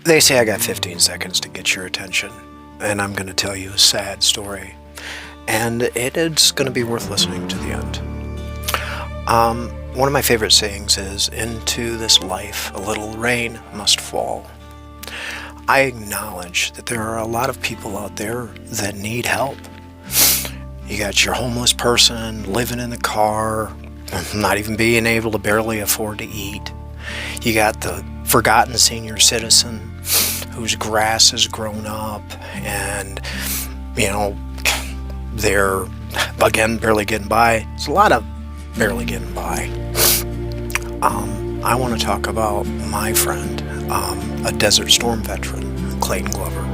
They say I got 15 seconds to get your attention, and I'm going to tell you a sad story, and it's going to be worth listening to the end. One of my favorite sayings is, "Into this life a little rain must fall." I acknowledge that there are a lot of people out there that need help. You got your homeless person living in the car, not even being able to barely afford to eat. You got the forgotten senior citizen whose grass has grown up and, they're, again, barely getting by. There's a lot of barely getting by. I want to talk about my friend, a Desert Storm veteran, Clayton Glover.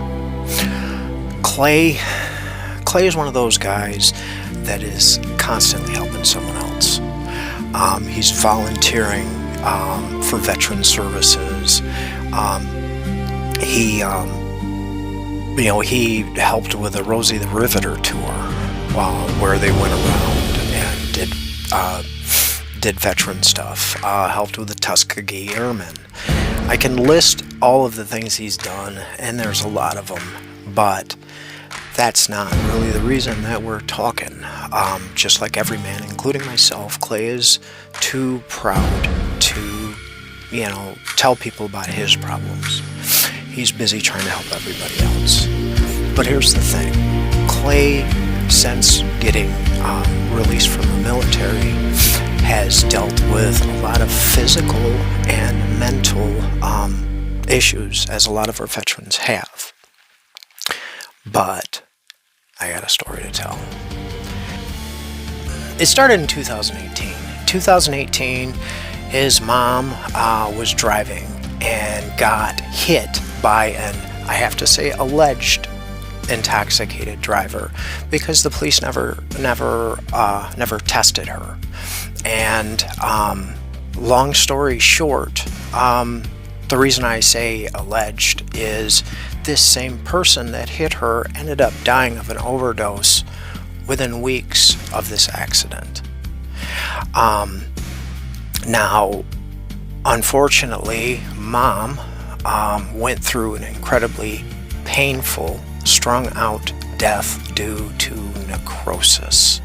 Clay is one of those guys that is constantly helping someone else. He's volunteering for veteran services. He helped with the Rosie the Riveter tour, where they went around and did veteran stuff. Helped with the Tuskegee Airmen. I can list all of the things he's done, and there's a lot of them, but that's not really the reason that we're talking. Just like every man, including myself, Clay is too proud to, tell people about his problems. He's busy trying to help everybody else. But here's the thing. Clay, since getting released from the military, has dealt with a lot of physical and mental issues, as a lot of our veterans have. But I got a story to tell. It started in 2018. 2018, his mom was driving and got hit by an, I have to say, alleged intoxicated driver, because the police never tested her. And long story short, the reason I say alleged is this same person that hit her ended up dying of an overdose within weeks of this accident. Now, unfortunately, Mom went through an incredibly painful, strung-out death due to necrosis,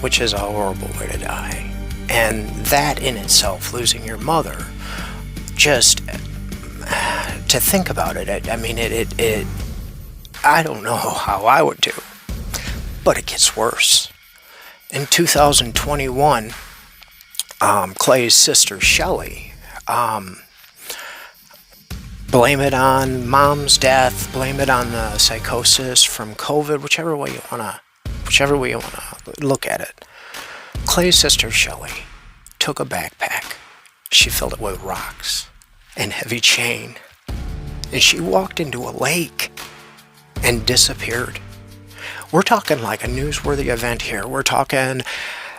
which is a horrible way to die. And that in itself, losing your mother, just to think about it, I don't know how I would do, but it gets worse. In 2021, Clay's sister Shelley, blame it on Mom's death, blame it on the psychosis from COVID, whichever way you wanna look at it. Clay's sister Shelley took a backpack. She filled it with rocks and heavy chain, and she walked into a lake and disappeared. We're talking like a newsworthy event here. We're talking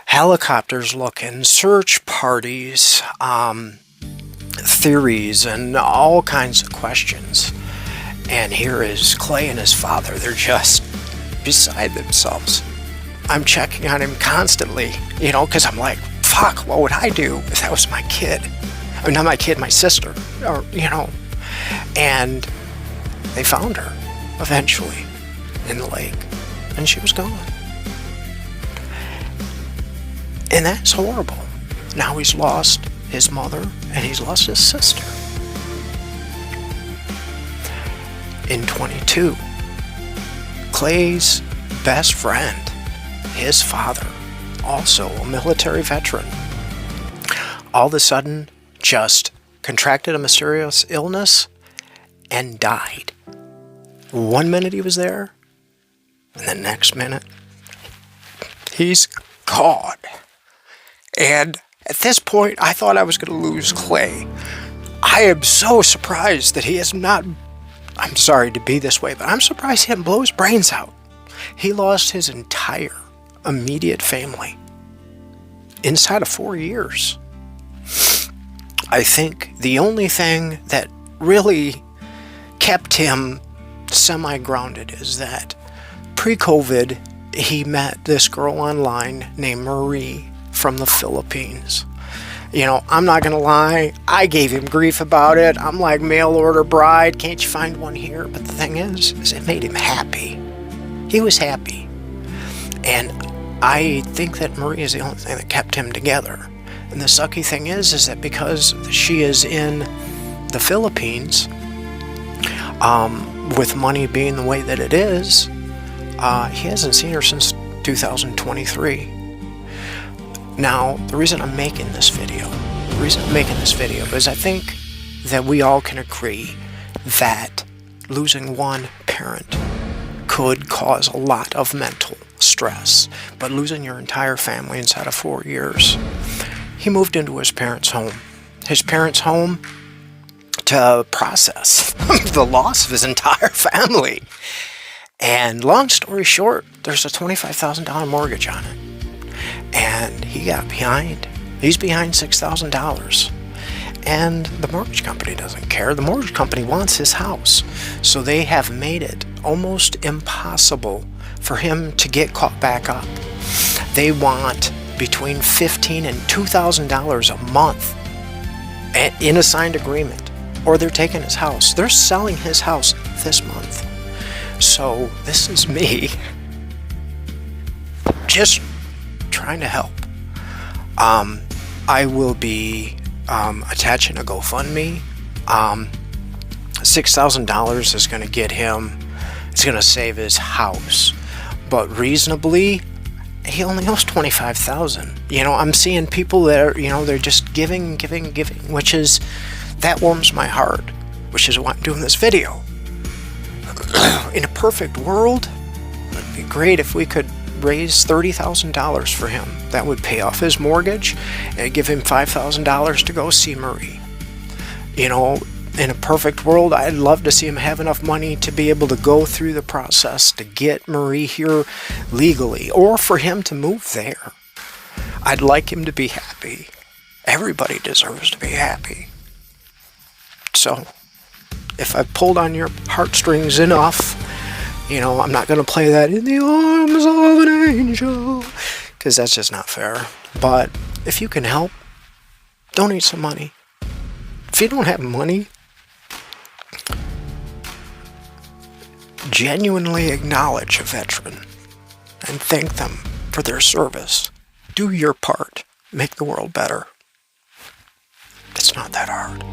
helicopters looking, search parties, theories, and all kinds of questions. And here is Clay and his father. They're just beside themselves. I'm checking on him constantly, because I'm like, fuck, what would I do if that was my kid? I mean, not my kid, my sister, And they found her eventually in the lake, and she was gone. And that's horrible. Now he's lost his mother, and he's lost his sister. In 22, Clay's best friend, his father, also a military veteran, all of a sudden just contracted a mysterious illness and died. 1 minute he was there, and the next minute he's gone. And at this point, I thought I was going to lose Clay. I am so surprised that he has not, I'm sorry to be this way, but I'm surprised he didn't blow his brains out. He lost his entire immediate family inside of 4 years. I think the only thing that really kept him semi-grounded is that pre-COVID, he met this girl online named Marie from the Philippines. I'm not gonna lie, I gave him grief about it. I'm like, mail order bride, can't you find one here? But the thing is it made him happy. He was happy. And I think that Marie is the only thing that kept him together. And the sucky thing is that because she is in the Philippines, with money being the way that it is, he hasn't seen her since 2023. Now, the reason I'm making this video is I think that we all can agree that losing one parent could cause a lot of mental stress, but losing your entire family inside of 4 years, he moved into his parents' home. To process the loss of his entire family. And long story short, there's a $25,000 mortgage on it. And he got behind. He's behind $6,000. And the mortgage company doesn't care. The mortgage company wants his house. So they have made it almost impossible for him to get caught back up. They want between $1,500 and $2,000 a month in a signed agreement, or they're taking his house. They're selling his house this month. So this is me just trying to help. I will be attaching a GoFundMe. $6,000 is going to get him, it's going to save his house. But reasonably, he only owes $25,000. I'm seeing people that are, they're just giving, which is, that warms my heart, which is why I'm doing this video. In a perfect world, it'd be great if we could raise $30,000 for him. That would pay off his mortgage and give him $5,000 to go see Marie. In a perfect world, I'd love to see him have enough money to be able to go through the process to get Marie here legally, or for him to move there. I'd like him to be happy. Everybody deserves to be happy. So, if I pulled on your heartstrings enough, I'm not going to play that "In the Arms of an Angel," because that's just not fair. But if you can help, donate some money. If you don't have money, genuinely acknowledge a veteran and thank them for their service. Do your part. Make the world better. It's not that hard.